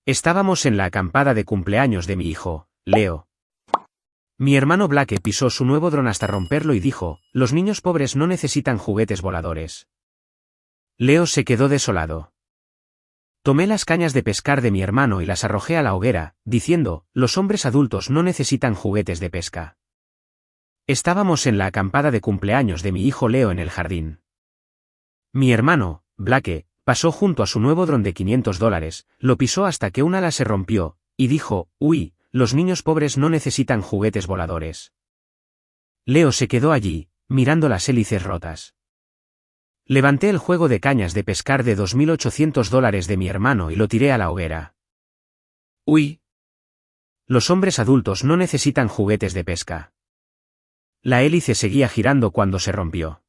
Estábamos en la acampada de cumpleaños de mi hijo, Leo. Mi hermano Blake pisó su nuevo dron hasta romperlo y dijo, los niños pobres no necesitan juguetes voladores. Leo se quedó desolado. Tomé las cañas de pescar de mi hermano y las arrojé a la hoguera, diciendo, los hombres adultos no necesitan juguetes de pesca. Estábamos en la acampada de cumpleaños de mi hijo Leo en el jardín. Mi hermano, Blake, pasó junto a su nuevo dron de $500, lo pisó hasta que un ala se rompió, y dijo, uy, los niños pobres no necesitan juguetes voladores. Leo se quedó allí, mirando las hélices rotas. Levanté el juego de cañas de pescar de $2.800 de mi hermano y lo tiré a la hoguera. Uy. Los hombres adultos no necesitan juguetes de pesca. La hélice seguía girando cuando se rompió.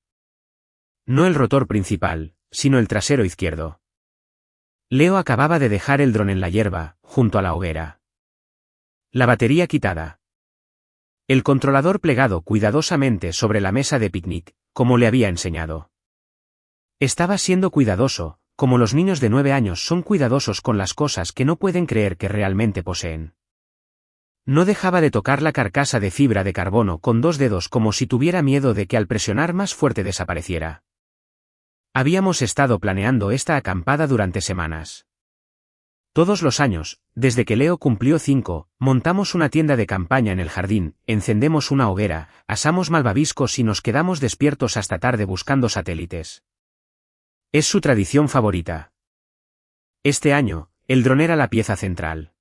No el rotor principal, sino el trasero izquierdo. Leo acababa de dejar el dron en la hierba, junto a la hoguera. La batería quitada. El controlador plegado cuidadosamente sobre la mesa de picnic, como le había enseñado. Estaba siendo cuidadoso, como los niños de 9 años son cuidadosos con las cosas que no pueden creer que realmente poseen. No dejaba de tocar la carcasa de fibra de carbono con 2 dedos como si tuviera miedo de que al presionar más fuerte desapareciera. Habíamos estado planeando esta acampada durante semanas. Todos los años, desde que Leo cumplió 5, montamos una tienda de campaña en el jardín, encendemos una hoguera, asamos malvaviscos y nos quedamos despiertos hasta tarde buscando satélites. Es su tradición favorita. Este año, el dron era la pieza central.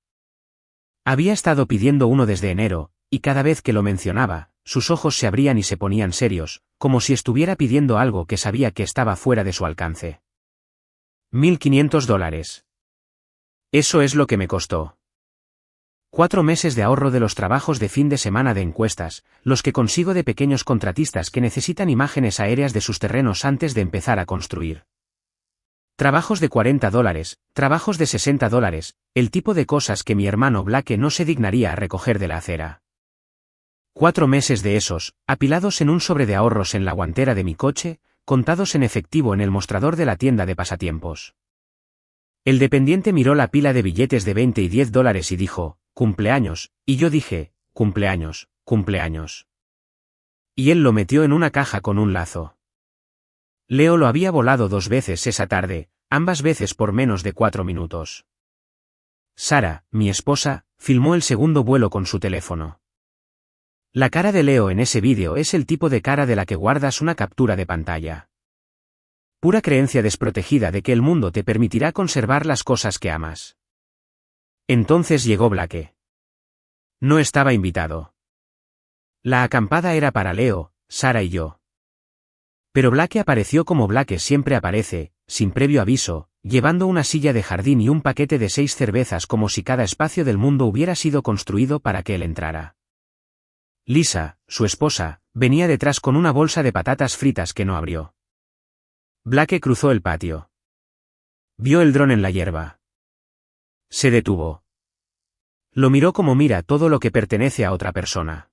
Había estado pidiendo uno desde enero, y cada vez que lo mencionaba, sus ojos se abrían y se ponían serios, como si estuviera pidiendo algo que sabía que estaba fuera de su alcance. $1.500. Eso es lo que me costó. 4 meses de ahorro de los trabajos de fin de semana de encuestas, los que consigo de pequeños contratistas que necesitan imágenes aéreas de sus terrenos antes de empezar a construir. Trabajos de $40, trabajos de $60, el tipo de cosas que mi hermano Blake no se dignaría a recoger de la acera. 4 meses de esos, apilados en un sobre de ahorros en la guantera de mi coche, contados en efectivo en el mostrador de la tienda de pasatiempos. El dependiente miró la pila de billetes de $20 y $10 y dijo, cumpleaños, y yo dije, cumpleaños, cumpleaños. Y él lo metió en una caja con un lazo. Leo lo había volado 2 veces esa tarde, ambas veces por menos de 4 minutos. Sara, mi esposa, filmó el segundo vuelo con su teléfono. La cara de Leo en ese vídeo es el tipo de cara de la que guardas una captura de pantalla. Pura creencia desprotegida de que el mundo te permitirá conservar las cosas que amas. Entonces llegó Blake. No estaba invitado. La acampada era para Leo, Sara y yo. Pero Blake apareció como Blake siempre aparece, sin previo aviso, llevando una silla de jardín y un paquete de 6 cervezas como si cada espacio del mundo hubiera sido construido para que él entrara. Lisa, su esposa, venía detrás con una bolsa de patatas fritas que no abrió. Blake cruzó el patio. Vio el dron en la hierba. Se detuvo. Lo miró como mira todo lo que pertenece a otra persona.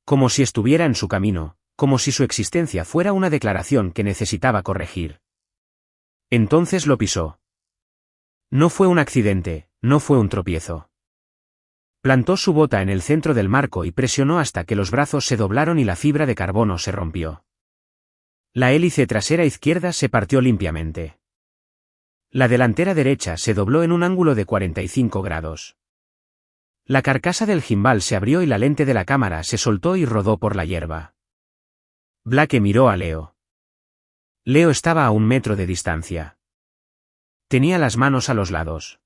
Como si estuviera en su camino, como si su existencia fuera una declaración que necesitaba corregir. Entonces lo pisó. No fue un accidente, no fue un tropiezo. Plantó su bota en el centro del marco y presionó hasta que los brazos se doblaron y la fibra de carbono se rompió. La hélice trasera izquierda se partió limpiamente. La delantera derecha se dobló en un ángulo de 45 grados. La carcasa del gimbal se abrió y la lente de la cámara se soltó y rodó por la hierba. Blake miró a Leo. Leo estaba a 1 metro de distancia. Tenía las manos a los lados.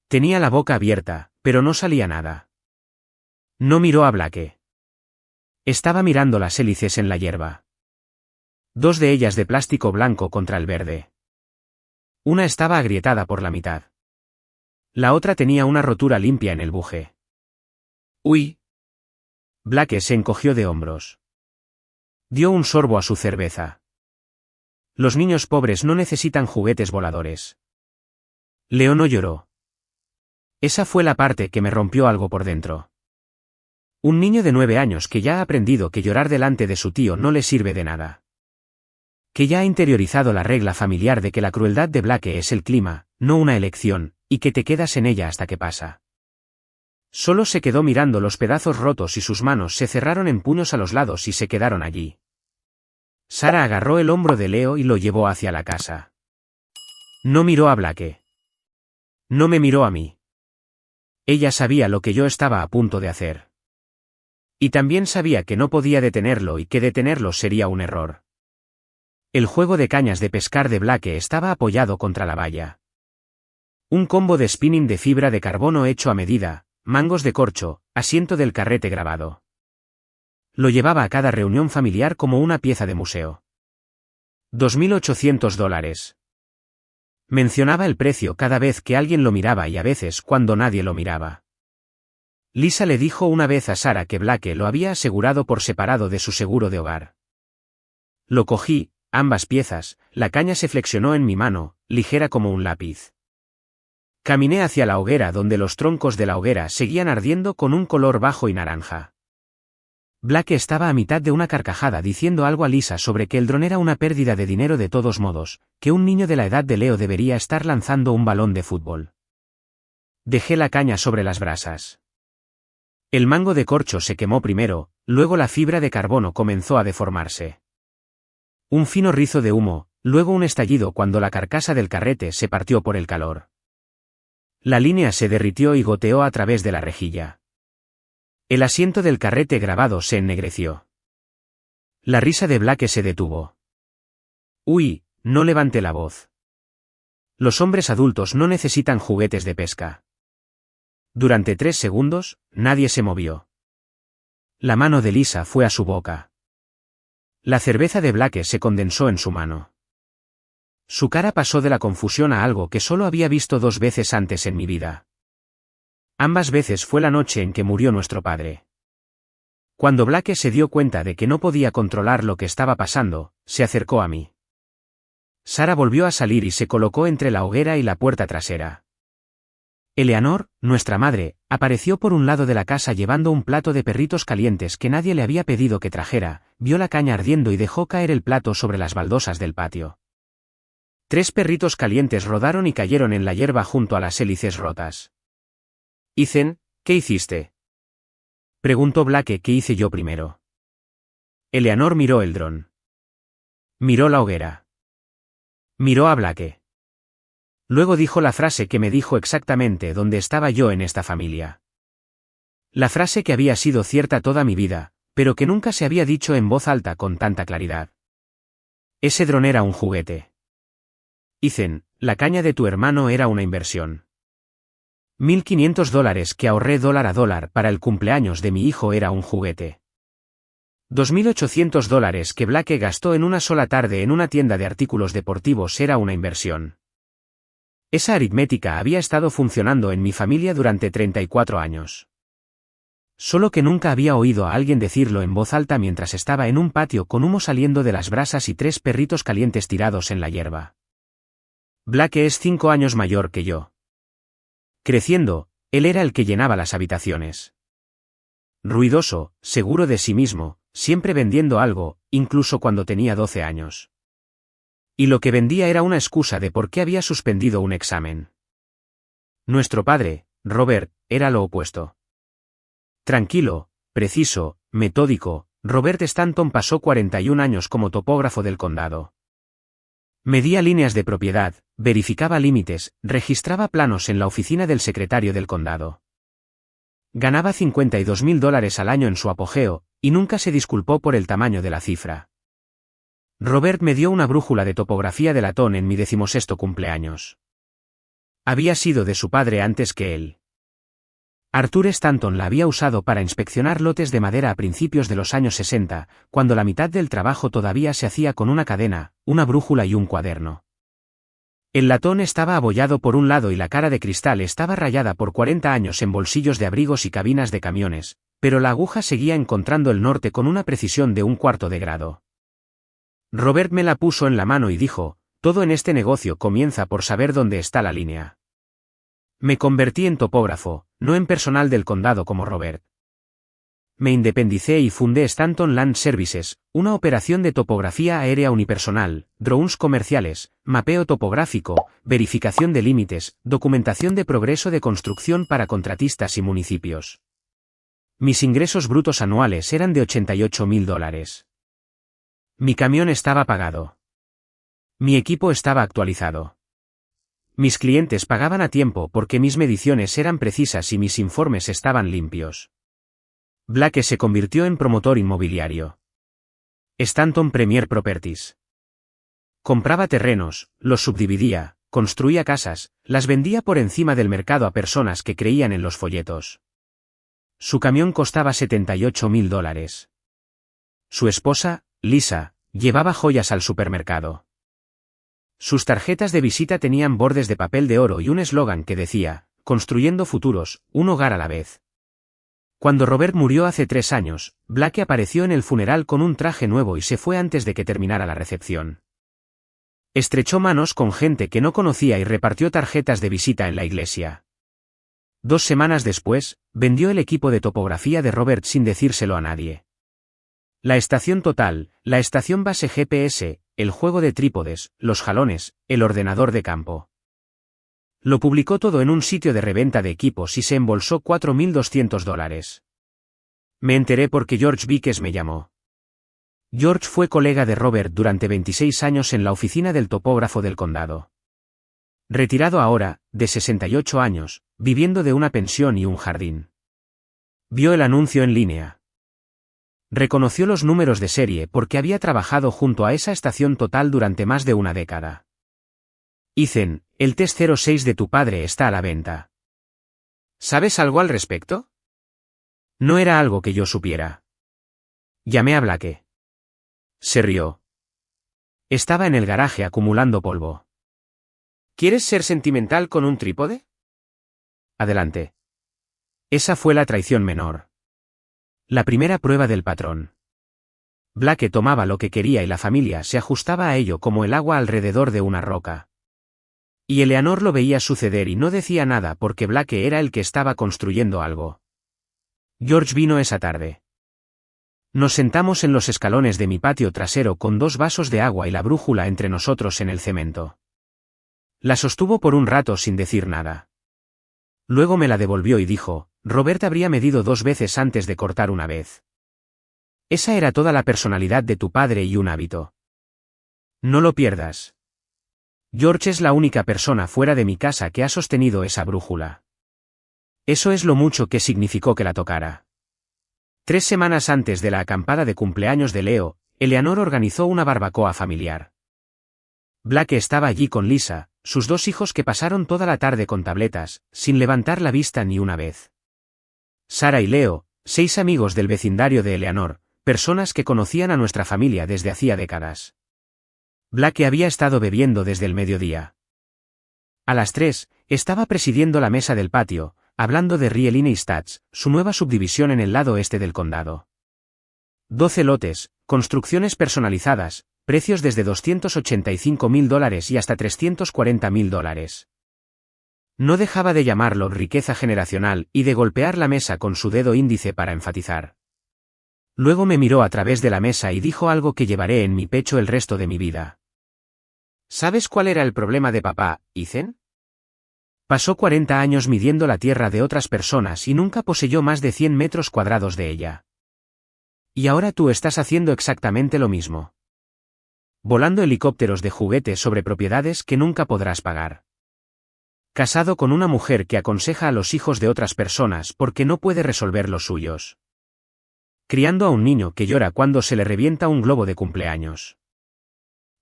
Tenía la boca abierta, pero no salía nada. No miró a Blake. Estaba mirando las hélices en la hierba. 2 de ellas de plástico blanco contra el verde. Una estaba agrietada por la mitad. La otra tenía una rotura limpia en el buje. ¡Uy! Blake se encogió de hombros. Dio un sorbo a su cerveza. Los niños pobres no necesitan juguetes voladores. Leo no lloró. Esa fue la parte que me rompió algo por dentro. Un niño de 9 años que ya ha aprendido que llorar delante de su tío no le sirve de nada. Que ya ha interiorizado la regla familiar de que la crueldad de Blake es el clima, no una elección, y que te quedas en ella hasta que pasa. Solo se quedó mirando los pedazos rotos y sus manos se cerraron en puños a los lados y se quedaron allí. Sara agarró el hombro de Leo y lo llevó hacia la casa. No miró a Blake. No me miró a mí. Ella sabía lo que yo estaba a punto de hacer. Y también sabía que no podía detenerlo y que detenerlo sería un error. El juego de cañas de pescar de Blake estaba apoyado contra la valla. Un combo de spinning de fibra de carbono hecho a medida, mangos de corcho, asiento del carrete grabado. Lo llevaba a cada reunión familiar como una pieza de museo. $2.800. Mencionaba el precio cada vez que alguien lo miraba y a veces cuando nadie lo miraba. Lisa le dijo una vez a Sara que Blake lo había asegurado por separado de su seguro de hogar. Lo cogí, ambas piezas, la caña se flexionó en mi mano, ligera como un lápiz. Caminé hacia la hoguera donde los troncos de la hoguera seguían ardiendo con un color bajo y naranja. Blake estaba a mitad de una carcajada diciendo algo a Lisa sobre que el dron era una pérdida de dinero de todos modos, que un niño de la edad de Leo debería estar lanzando un balón de fútbol. Dejé la caña sobre las brasas. El mango de corcho se quemó primero, luego la fibra de carbono comenzó a deformarse. Un fino rizo de humo, luego un estallido cuando la carcasa del carrete se partió por el calor. La línea se derritió y goteó a través de la rejilla. El asiento del carrete grabado se ennegreció. La risa de Blake se detuvo. Uy, no levanté la voz. Los hombres adultos no necesitan juguetes de pesca. Durante 3 segundos, nadie se movió. La mano de Lisa fue a su boca. La cerveza de Blake se condensó en su mano. Su cara pasó de la confusión a algo que solo había visto 2 veces antes en mi vida. Ambas veces fue la noche en que murió nuestro padre. Cuando Blake se dio cuenta de que no podía controlar lo que estaba pasando, se acercó a mí. Sara volvió a salir y se colocó entre la hoguera y la puerta trasera. Eleanor, nuestra madre, apareció por un lado de la casa llevando un plato de perritos calientes que nadie le había pedido que trajera, vio la caña ardiendo y dejó caer el plato sobre las baldosas del patio. 3 perritos calientes rodaron y cayeron en la hierba junto a las hélices rotas. Ethan, ¿qué hiciste? Preguntó Blake qué hice yo primero. Eleanor miró el dron. Miró la hoguera. Miró a Blake. Luego dijo la frase que me dijo exactamente dónde estaba yo en esta familia. La frase que había sido cierta toda mi vida, pero que nunca se había dicho en voz alta con tanta claridad. Ese dron era un juguete. Ethan, la caña de tu hermano era una inversión. $1.500 que ahorré dólar a dólar para el cumpleaños de mi hijo era un juguete. $2.800 que Blake gastó en una sola tarde en una tienda de artículos deportivos era una inversión. Esa aritmética había estado funcionando en mi familia durante 34 años. Solo que nunca había oído a alguien decirlo en voz alta mientras estaba en un patio con humo saliendo de las brasas y 3 perritos calientes tirados en la hierba. Blake es 5 años mayor que yo. Creciendo, él era el que llenaba las habitaciones. Ruidoso, seguro de sí mismo, siempre vendiendo algo, incluso cuando tenía 12 años. Y lo que vendía era una excusa de por qué había suspendido un examen. Nuestro padre, Robert, era lo opuesto. Tranquilo, preciso, metódico, Robert Stanton pasó 41 años como topógrafo del condado. Medía líneas de propiedad, verificaba límites, registraba planos en la oficina del secretario del condado. Ganaba $52.000 al año en su apogeo, y nunca se disculpó por el tamaño de la cifra. Robert me dio una brújula de topografía de latón en mi 16º cumpleaños. Había sido de su padre antes que él. Arthur Stanton la había usado para inspeccionar lotes de madera a principios de los años 60, cuando la mitad del trabajo todavía se hacía con una cadena, una brújula y un cuaderno. El latón estaba abollado por un lado y la cara de cristal estaba rayada por 40 años en bolsillos de abrigos y cabinas de camiones, pero la aguja seguía encontrando el norte con una precisión de 1/4 de grado. Robert me la puso en la mano y dijo, todo en este negocio comienza por saber dónde está la línea. Me convertí en topógrafo, no en personal del condado como Robert. me independicé y fundé Stanton Land Services, una operación de topografía aérea unipersonal, drones comerciales, mapeo topográfico, verificación de límites, documentación de progreso de construcción para contratistas y municipios. Mis ingresos brutos anuales eran de $88,000. Mi camión estaba pagado. Mi equipo estaba actualizado. Mis clientes pagaban a tiempo porque mis mediciones eran precisas y mis informes estaban limpios. Blake se convirtió en promotor inmobiliario. Stanton Premier Properties. Compraba terrenos, los subdividía, construía casas, las vendía por encima del mercado a personas que creían en los folletos. Su camión costaba $78,000. Su esposa, Lisa, llevaba joyas al supermercado. Sus tarjetas de visita tenían bordes de papel de oro y un eslogan que decía, construyendo futuros, un hogar a la vez. Cuando Robert murió hace 3 años, Blake apareció en el funeral con un traje nuevo y se fue antes de que terminara la recepción. Estrechó manos con gente que no conocía y repartió tarjetas de visita en la iglesia. 2 semanas después, vendió el equipo de topografía de Robert sin decírselo a nadie. La estación total, la estación base GPS, el juego de trípodes, los jalones, el ordenador de campo. Lo publicó todo en un sitio de reventa de equipos y se embolsó $4,200. Me enteré porque George Vickers me llamó. George fue colega de Robert durante 26 años en la oficina del topógrafo del condado. Retirado ahora, de 68 años, viviendo de una pensión y un jardín. Vio el anuncio en línea. Reconoció los números de serie porque había trabajado junto a esa estación total durante más de una década. Ethan, el test 06 de tu padre está a la venta. ¿Sabes algo al respecto? No era algo que yo supiera. Llamé a Blake. Se rió. Estaba en el garaje acumulando polvo. ¿Quieres ser sentimental con un trípode? Adelante. Esa fue la traición menor. La primera prueba del patrón. Blake tomaba lo que quería y la familia se ajustaba a ello como el agua alrededor de una roca. Y Eleanor lo veía suceder y no decía nada porque Blake era el que estaba construyendo algo. George vino esa tarde. Nos sentamos en los escalones de mi patio trasero con 2 vasos de agua y la brújula entre nosotros en el cemento. La sostuvo por un rato sin decir nada. Luego me la devolvió y dijo, Robert habría medido 2 veces antes de cortar una vez. Esa era toda la personalidad de tu padre y un hábito. No lo pierdas. George es la única persona fuera de mi casa que ha sostenido esa brújula. Eso es lo mucho que significó que la tocara. 3 semanas antes de la acampada de cumpleaños de Leo, Eleanor organizó una barbacoa familiar. Blake estaba allí con Lisa, sus 2 hijos que pasaron toda la tarde con tabletas, sin levantar la vista ni una vez. Sara y Leo, 6 amigos del vecindario de Eleanor, personas que conocían a nuestra familia desde hacía décadas. Blake había estado bebiendo desde el mediodía. A las 3, estaba presidiendo la mesa del patio, hablando de Real Estates, su nueva subdivisión en el lado este del condado. 12 lotes, construcciones personalizadas, precios desde $285,000 y hasta $340,000. No dejaba de llamarlo riqueza generacional y de golpear la mesa con su dedo índice para enfatizar. Luego me miró a través de la mesa y dijo algo que llevaré en mi pecho el resto de mi vida. ¿Sabes cuál era el problema de papá, Ethan? Pasó 40 años midiendo la tierra de otras personas y nunca poseyó más de 100 metros cuadrados de ella. Y ahora tú estás haciendo exactamente lo mismo. Volando helicópteros de juguete sobre propiedades que nunca podrás pagar. Casado con una mujer que aconseja a los hijos de otras personas porque no puede resolver los suyos. Criando a un niño que llora cuando se le revienta un globo de cumpleaños.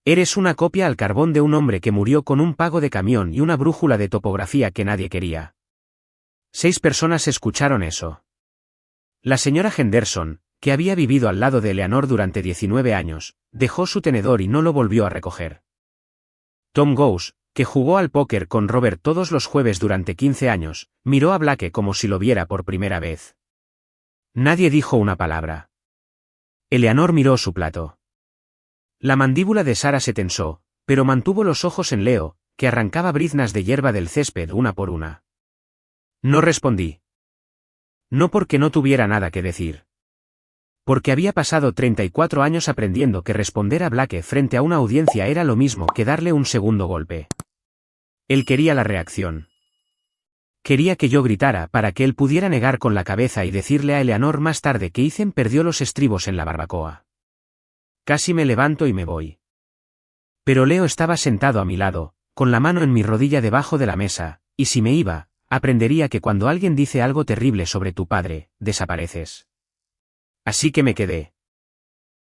Eres una copia al carbón de un hombre que murió con un pago de camión y una brújula de topografía que nadie quería. 6 personas escucharon eso. La señora Henderson, que había vivido al lado de Eleanor durante 19 años, dejó su tenedor y no lo volvió a recoger. Tom Goose, que jugó al póker con Robert todos los jueves durante 15 años, miró a Blake como si lo viera por primera vez. Nadie dijo una palabra. Eleanor miró su plato. La mandíbula de Sara se tensó, pero mantuvo los ojos en Leo, que arrancaba briznas de hierba del césped una por una. No respondí. No porque no tuviera nada que decir. Porque había pasado 34 años aprendiendo que responder a Blake frente a una audiencia era lo mismo que darle un segundo golpe. Él quería la reacción. Quería que yo gritara para que él pudiera negar con la cabeza y decirle a Eleanor más tarde que Ethan perdió los estribos en la barbacoa. Casi me levanto y me voy. Pero Leo estaba sentado a mi lado, con la mano en mi rodilla debajo de la mesa, y si me iba, aprendería que cuando alguien dice algo terrible sobre tu padre, desapareces. Así que me quedé.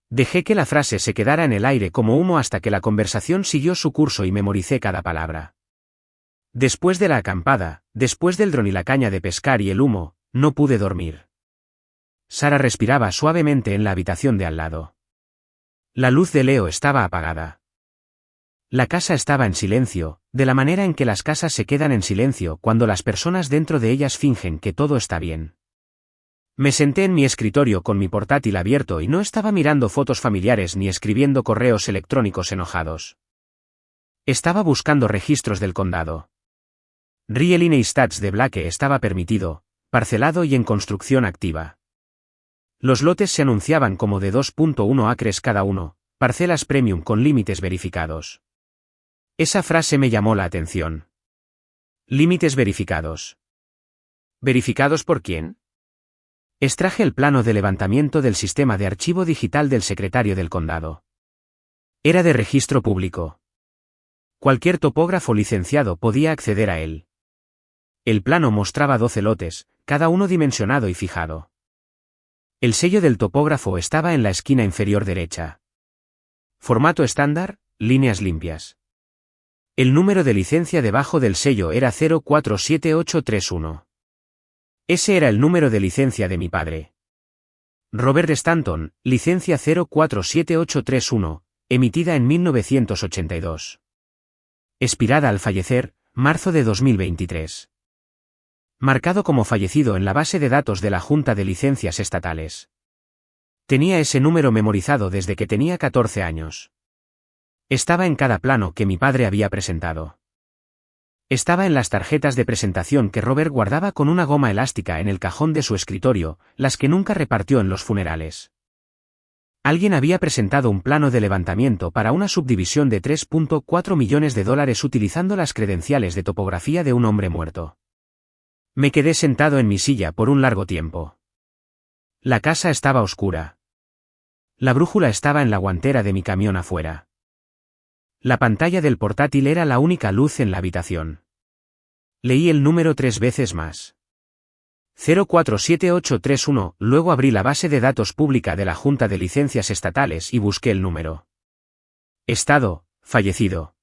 Dejé que la frase se quedara en el aire como humo hasta que la conversación siguió su curso y memoricé cada palabra. Después de la acampada, después del dron y la caña de pescar y el humo, no pude dormir. Sara respiraba suavemente en la habitación de al lado. La luz de Leo estaba apagada. La casa estaba en silencio, de la manera en que las casas se quedan en silencio cuando las personas dentro de ellas fingen que todo está bien. Me senté en mi escritorio con mi portátil abierto y no estaba mirando fotos familiares ni escribiendo correos electrónicos enojados. Estaba buscando registros del condado. Real Estate de Blake estaba permitido, parcelado y en construcción activa. Los lotes se anunciaban como de 2.1 acres cada uno, parcelas premium con límites verificados. Esa frase me llamó la atención. Límites verificados. ¿Verificados por quién? Extraje el plano de levantamiento del sistema de archivo digital del secretario del condado. Era de registro público. Cualquier topógrafo licenciado podía acceder a él. El plano mostraba 12 lotes, cada uno dimensionado y fijado. El sello del topógrafo estaba en la esquina inferior derecha. Formato estándar, líneas limpias. El número de licencia debajo del sello era 047831. Ese era el número de licencia de mi padre. Robert Stanton, licencia 047831, emitida en 1982. Expirada al fallecer, marzo de 2023. Marcado como fallecido en la base de datos de la Junta de Licencias Estatales. Tenía ese número memorizado desde que tenía 14 años. Estaba en cada plano que mi padre había presentado. Estaba en las tarjetas de presentación que Robert guardaba con una goma elástica en el cajón de su escritorio, las que nunca repartió en los funerales. Alguien había presentado un plano de levantamiento para una subdivisión de $3.4 millones utilizando las credenciales de topografía de un hombre muerto. Me quedé sentado en mi silla por un largo tiempo. La casa estaba oscura. La brújula estaba en la guantera de mi camión afuera. La pantalla del portátil era la única luz en la habitación. Leí el número 3 veces más. 047831, luego abrí la base de datos pública de la Junta de Licencias Estatales y busqué el número. Estado, fallecido.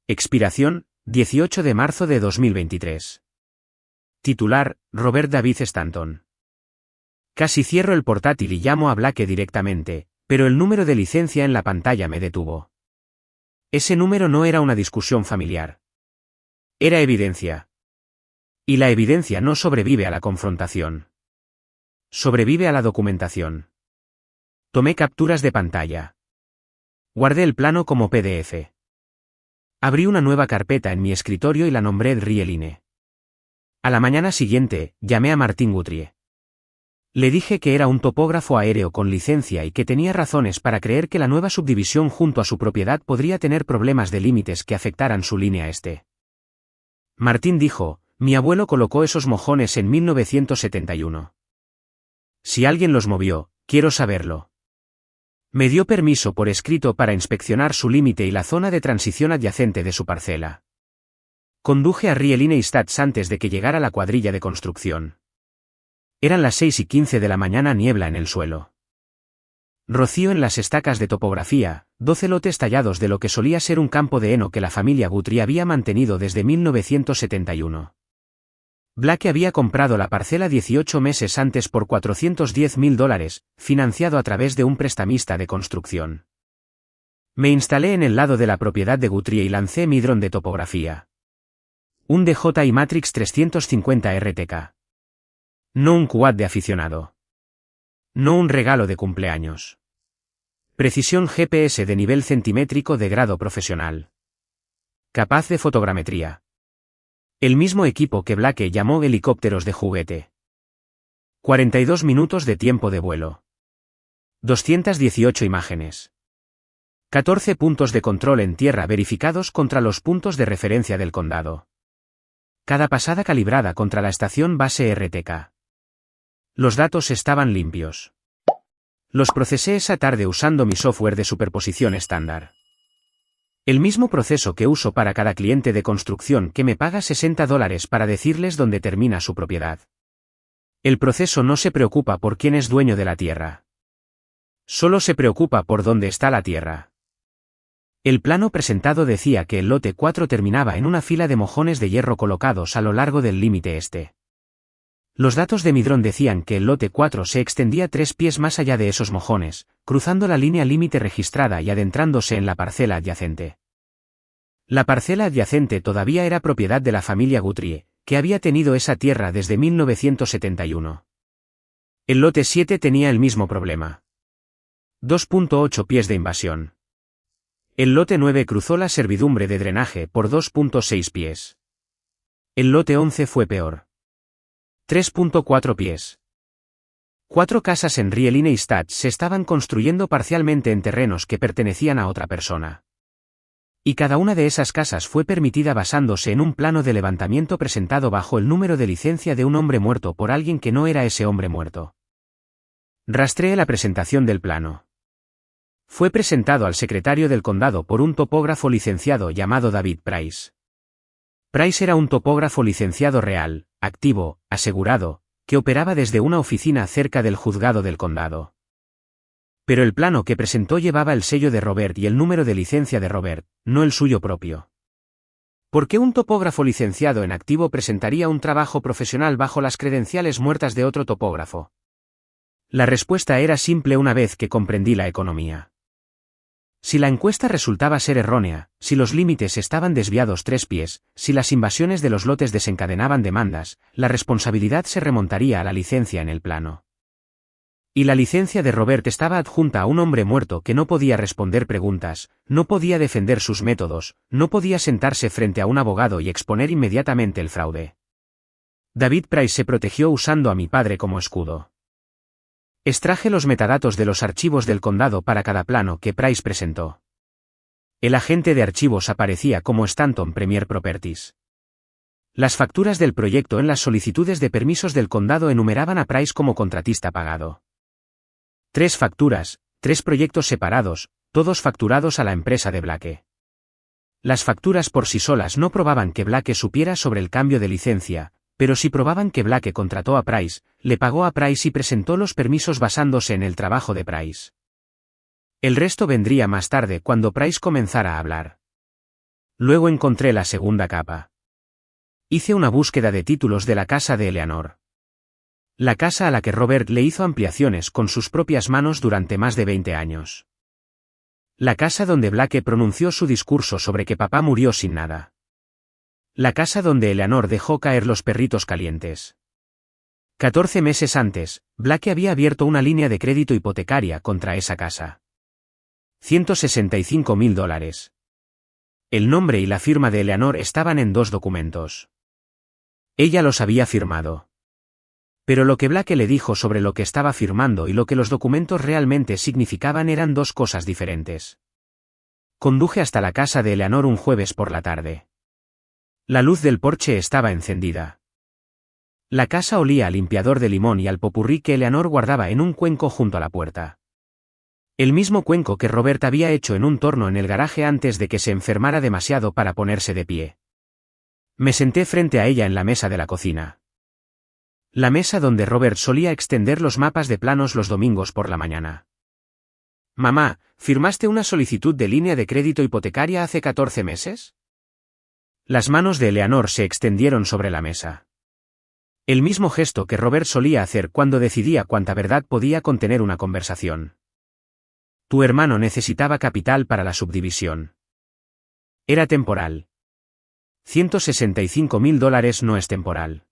Expiración, 18 de marzo de 2023. Titular, Robert David Stanton. Casi cierro el portátil y llamo a Blake directamente, pero el número de licencia en la pantalla me detuvo. Ese número no era una discusión familiar. Era evidencia. Y la evidencia no sobrevive a la confrontación. Sobrevive a la documentación. Tomé capturas de pantalla. Guardé el plano como PDF. Abrí una nueva carpeta en mi escritorio y la nombré Rieline. A la mañana siguiente, llamé a Martin Guthrie. Le dije que era un topógrafo aéreo con licencia y que tenía razones para creer que la nueva subdivisión junto a su propiedad podría tener problemas de límites que afectaran su línea este. Martin dijo, mi abuelo colocó esos mojones en 1971. Si alguien los movió, quiero saberlo. Me dio permiso por escrito para inspeccionar su límite y la zona de transición adyacente de su parcela. Conduje a Rieline Estates antes de que llegara la cuadrilla de construcción. Eran las 6:15 de la mañana, niebla en el suelo. Rocío en las estacas de topografía, 12 lotes tallados de lo que solía ser un campo de heno que la familia Guthrie había mantenido desde 1971. Blake había comprado la parcela 18 meses antes por $410,000, financiado a través de un prestamista de construcción. Me instalé en el lado de la propiedad de Guthrie y lancé mi dron de topografía. Un DJI Matrix 350 RTK. No un quad de aficionado. No un regalo de cumpleaños. Precisión GPS de nivel centimétrico de grado profesional. Capaz de fotogrametría. El mismo equipo que Blake llamó helicópteros de juguete. 42 minutos de tiempo de vuelo. 218 imágenes. 14 puntos de control en tierra verificados contra los puntos de referencia del condado. Cada pasada calibrada contra la estación base RTK. Los datos estaban limpios. Los procesé esa tarde usando mi software de superposición estándar. El mismo proceso que uso para cada cliente de construcción que me paga $60 para decirles dónde termina su propiedad. El proceso no se preocupa por quién es dueño de la tierra. Solo se preocupa por dónde está la tierra. El plano presentado decía que el lote 4 terminaba en una fila de mojones de hierro colocados a lo largo del límite este. Los datos de mi dron decían que el lote 4 se extendía 3 pies más allá de esos mojones, cruzando la línea límite registrada y adentrándose en la parcela adyacente. La parcela adyacente todavía era propiedad de la familia Guthrie, que había tenido esa tierra desde 1971. El lote 7 tenía el mismo problema. 2.8 pies de invasión. El lote 9 cruzó la servidumbre de drenaje por 2.6 pies. El lote 11 fue peor. 3.4 pies. 4 casas en Rieline Estate se estaban construyendo parcialmente en terrenos que pertenecían a otra persona. Y cada una de esas casas fue permitida basándose en un plano de levantamiento presentado bajo el número de licencia de un hombre muerto por alguien que no era ese hombre muerto. Rastreé la presentación del plano. Fue presentado al secretario del condado por un topógrafo licenciado llamado David Price. Price era un topógrafo licenciado real, activo, asegurado, que operaba desde una oficina cerca del juzgado del condado. Pero el plano que presentó llevaba el sello de Robert y el número de licencia de Robert, no el suyo propio. ¿Por qué un topógrafo licenciado en activo presentaría un trabajo profesional bajo las credenciales muertas de otro topógrafo? La respuesta era simple una vez que comprendí la economía. Si la encuesta resultaba ser errónea, si los límites estaban desviados 3 pies, si las invasiones de los lotes desencadenaban demandas, la responsabilidad se remontaría a la licencia en el plano. Y la licencia de Robert estaba adjunta a un hombre muerto que no podía responder preguntas, no podía defender sus métodos, no podía sentarse frente a un abogado y exponer inmediatamente el fraude. David Price se protegió usando a mi padre como escudo. Extraje los metadatos de los archivos del condado para cada plano que Price presentó. El agente de archivos aparecía como Stanton Premier Properties. Las facturas del proyecto en las solicitudes de permisos del condado enumeraban a Price como contratista pagado. 3 facturas, 3 proyectos separados, todos facturados a la empresa de Blake. Las facturas por sí solas no probaban que Blake supiera sobre el cambio de licencia, pero sí probaban que Blake contrató a Price, le pagó a Price y presentó los permisos basándose en el trabajo de Price. El resto vendría más tarde cuando Price comenzara a hablar. Luego encontré la segunda capa. Hice una búsqueda de títulos de la casa de Eleanor. La casa a la que Robert le hizo ampliaciones con sus propias manos durante más de 20 años. La casa donde Blake pronunció su discurso sobre que papá murió sin nada. La casa donde Eleanor dejó caer los perritos calientes. 14 meses antes, Blake había abierto una línea de crédito hipotecaria contra esa casa. $165,000. El nombre y la firma de Eleanor estaban en 2 documentos. Ella los había firmado. Pero lo que Blake le dijo sobre lo que estaba firmando y lo que los documentos realmente significaban eran 2 cosas diferentes. Conduje hasta la casa de Eleanor un jueves por la tarde. La luz del porche estaba encendida. La casa olía a limpiador de limón y al popurrí que Eleanor guardaba en un cuenco junto a la puerta. El mismo cuenco que Robert había hecho en un torno en el garaje antes de que se enfermara demasiado para ponerse de pie. Me senté frente a ella en la mesa de la cocina. La mesa donde Robert solía extender los mapas de planos los domingos por la mañana. Mamá, ¿firmaste una solicitud de línea de crédito hipotecaria hace 14 meses? Las manos de Eleanor se extendieron sobre la mesa. El mismo gesto que Robert solía hacer cuando decidía cuánta verdad podía contener una conversación. Tu hermano necesitaba capital para la subdivisión. Era temporal. $165,000 no es temporal.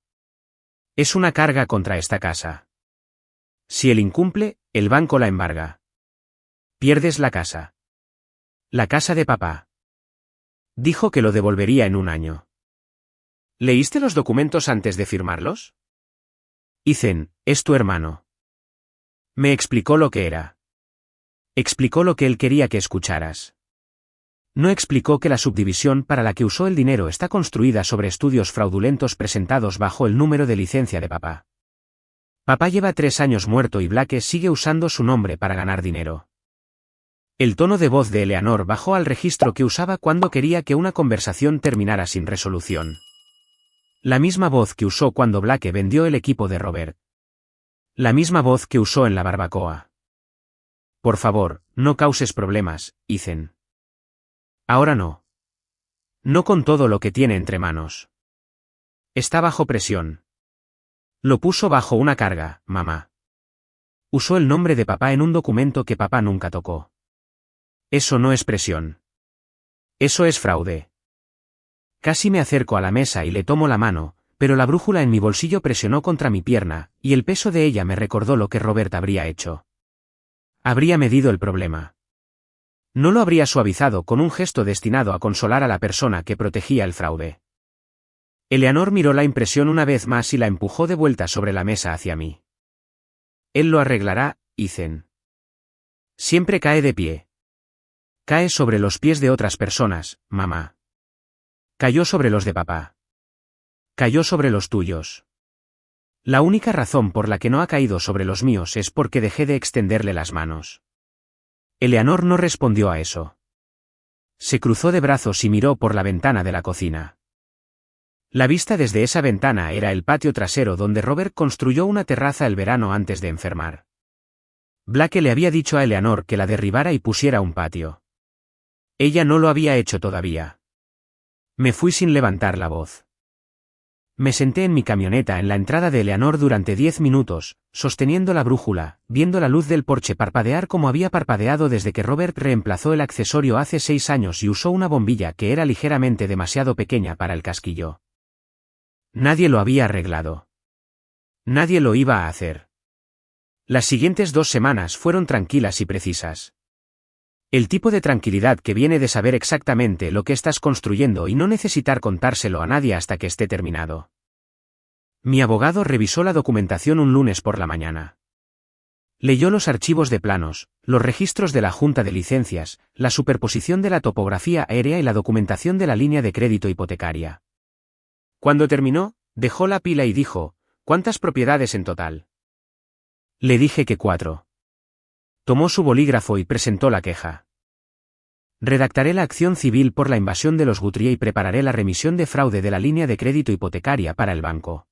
Es una carga contra esta casa. Si él incumple, el banco la embarga. Pierdes la casa. La casa de papá. Dijo que lo devolvería en un año. ¿Leíste los documentos antes de firmarlos? Ethan, es tu hermano. Me explicó lo que era. Explicó lo que él quería que escucharas. No explicó que la subdivisión para la que usó el dinero está construida sobre estudios fraudulentos presentados bajo el número de licencia de papá. Papá lleva 3 años muerto y Blake sigue usando su nombre para ganar dinero. El tono de voz de Eleanor bajó al registro que usaba cuando quería que una conversación terminara sin resolución. La misma voz que usó cuando Blake vendió el equipo de Robert. La misma voz que usó en la barbacoa. Por favor, no causes problemas, Ethan. Ahora no. No con todo lo que tiene entre manos. Está bajo presión. Lo puso bajo una carga, mamá. Usó el nombre de papá en un documento que papá nunca tocó. Eso no es presión. Eso es fraude. Casi me acerco a la mesa y le tomo la mano, pero la brújula en mi bolsillo presionó contra mi pierna, y el peso de ella me recordó lo que Robert habría hecho. Habría medido el problema. No lo habría suavizado con un gesto destinado a consolar a la persona que protegía el fraude. Eleanor miró la impresión una vez más y la empujó de vuelta sobre la mesa hacia mí. Él lo arreglará, Ethan. Siempre cae de pie. Cae sobre los pies de otras personas, mamá. Cayó sobre los de papá. Cayó sobre los tuyos. La única razón por la que no ha caído sobre los míos es porque dejé de extenderle las manos. Eleanor no respondió a eso. Se cruzó de brazos y miró por la ventana de la cocina. La vista desde esa ventana era el patio trasero donde Robert construyó una terraza el verano antes de enfermar. Blake le había dicho a Eleanor que la derribara y pusiera un patio. Ella no lo había hecho todavía. Me fui sin levantar la voz. Me senté en mi camioneta en la entrada de Eleanor durante 10 minutos, sosteniendo la brújula, viendo la luz del porche parpadear como había parpadeado desde que Robert reemplazó el accesorio hace 6 años y usó una bombilla que era ligeramente demasiado pequeña para el casquillo. Nadie lo había arreglado. Nadie lo iba a hacer. Las siguientes 2 semanas fueron tranquilas y precisas. El tipo de tranquilidad que viene de saber exactamente lo que estás construyendo y no necesitar contárselo a nadie hasta que esté terminado. Mi abogado revisó la documentación un lunes por la mañana. Leyó los archivos de planos, los registros de la junta de licencias, la superposición de la topografía aérea y la documentación de la línea de crédito hipotecaria. Cuando terminó, dejó la pila y dijo, ¿cuántas propiedades en total? Le dije que 4. Tomó su bolígrafo y presentó la queja. Redactaré la acción civil por la invasión de los Guthrie y prepararé la remisión de fraude de la línea de crédito hipotecaria para el banco.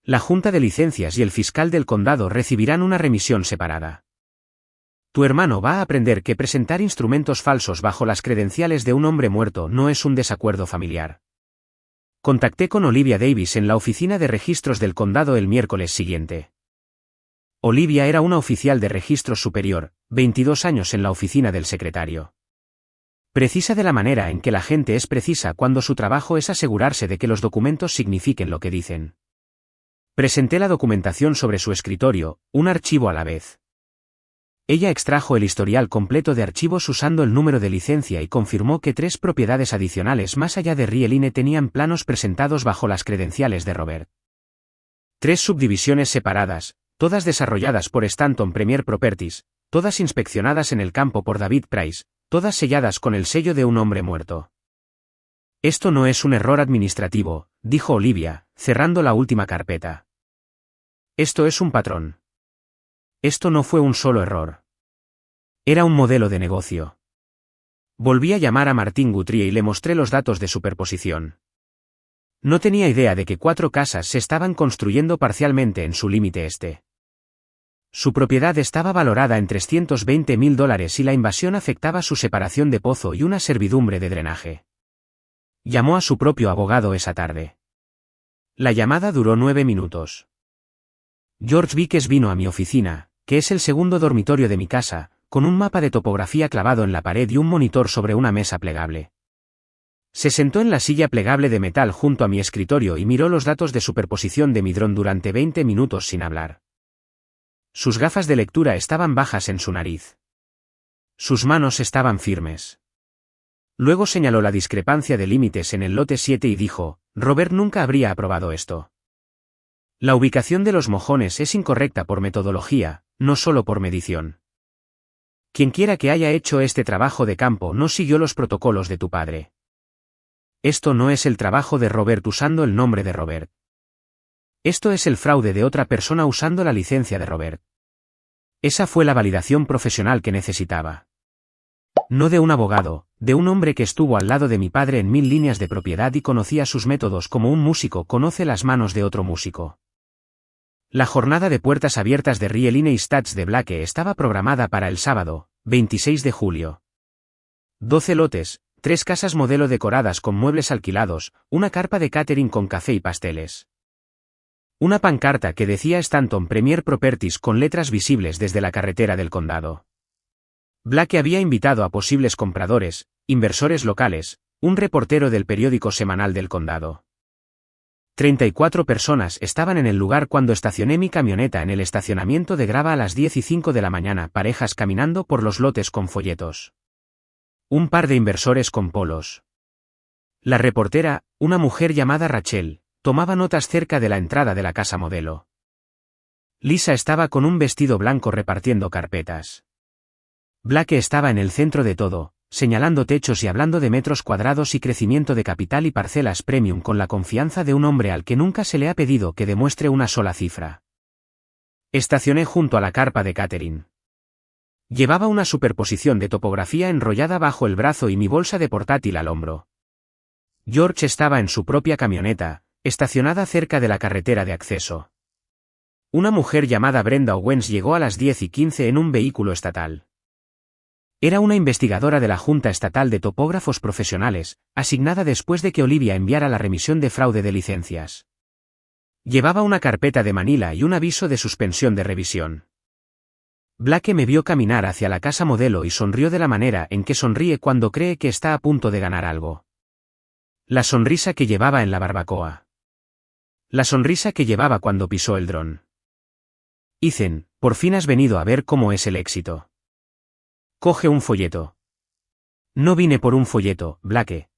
La Junta de Licencias y el fiscal del condado recibirán una remisión separada. Tu hermano va a aprender que presentar instrumentos falsos bajo las credenciales de un hombre muerto no es un desacuerdo familiar. Contacté con Olivia Davis en la oficina de registros del condado el miércoles siguiente. Olivia era una oficial de registros superior, 22 años en la oficina del secretario. Precisa de la manera en que la gente es precisa cuando su trabajo es asegurarse de que los documentos signifiquen lo que dicen. Presenté la documentación sobre su escritorio, un archivo a la vez. Ella extrajo el historial completo de archivos usando el número de licencia y confirmó que 3 propiedades adicionales más allá de Rieline tenían planos presentados bajo las credenciales de Robert. 3 subdivisiones separadas, todas desarrolladas por Stanton Premier Properties, todas inspeccionadas en el campo por David Price, todas selladas con el sello de un hombre muerto. Esto no es un error administrativo, dijo Olivia, cerrando la última carpeta. Esto es un patrón. Esto no fue un solo error. Era un modelo de negocio. Volví a llamar a Martin Guthrie y le mostré los datos de superposición. No tenía idea de que 4 casas se estaban construyendo parcialmente en su límite este. Su propiedad estaba valorada en $320,000 y la invasión afectaba su separación de pozo y una servidumbre de drenaje. Llamó a su propio abogado esa tarde. La llamada duró 9 minutos. George Vickes vino a mi oficina, que es el segundo dormitorio de mi casa, con un mapa de topografía clavado en la pared y un monitor sobre una mesa plegable. Se sentó en la silla plegable de metal junto a mi escritorio y miró los datos de superposición de mi dron durante 20 minutos sin hablar. Sus gafas de lectura estaban bajas en su nariz. Sus manos estaban firmes. Luego señaló la discrepancia de límites en el lote 7 y dijo, Robert nunca habría aprobado esto. La ubicación de los mojones es incorrecta por metodología, no solo por medición. Quienquiera que haya hecho este trabajo de campo no siguió los protocolos de tu padre. Esto no es el trabajo de Robert usando el nombre de Robert. Esto es el fraude de otra persona usando la licencia de Robert. Esa fue la validación profesional que necesitaba. No de un abogado, de un hombre que estuvo al lado de mi padre en 1000 líneas de propiedad y conocía sus métodos como un músico conoce las manos de otro músico. La jornada de puertas abiertas de Real Estate de Blake estaba programada para el sábado, 26 de julio. 12 lotes, 3 casas modelo decoradas con muebles alquilados, una carpa de catering con café y pasteles. Una pancarta que decía Stanton Premier Properties con letras visibles desde la carretera del condado. Blake había invitado a posibles compradores, inversores locales, un reportero del periódico semanal del condado. 34 personas estaban en el lugar cuando estacioné mi camioneta en el estacionamiento de grava a las 10:05 de la mañana, parejas caminando por los lotes con folletos. Un par de inversores con polos. La reportera, una mujer llamada Rachel, tomaba notas cerca de la entrada de la casa modelo. Lisa estaba con un vestido blanco repartiendo carpetas. Blake estaba en el centro de todo, señalando techos y hablando de metros cuadrados y crecimiento de capital y parcelas premium con la confianza de un hombre al que nunca se le ha pedido que demuestre una sola cifra. Estacioné junto a la carpa de catering. Llevaba una superposición de topografía enrollada bajo el brazo y mi bolsa de portátil al hombro. George estaba en su propia camioneta, estacionada cerca de la carretera de acceso. Una mujer llamada Brenda Owens llegó a las 10:15 en un vehículo estatal. Era una investigadora de la Junta Estatal de Topógrafos Profesionales, asignada después de que Olivia enviara la remisión de fraude de licencias. Llevaba una carpeta de Manila y un aviso de suspensión de revisión. Blake me vio caminar hacia la casa modelo y sonrió de la manera en que sonríe cuando cree que está a punto de ganar algo. La sonrisa que llevaba en la barbacoa. La sonrisa que llevaba cuando pisó el dron. Ethan, por fin has venido a ver cómo es el éxito. Coge un folleto. No vine por un folleto, Blake.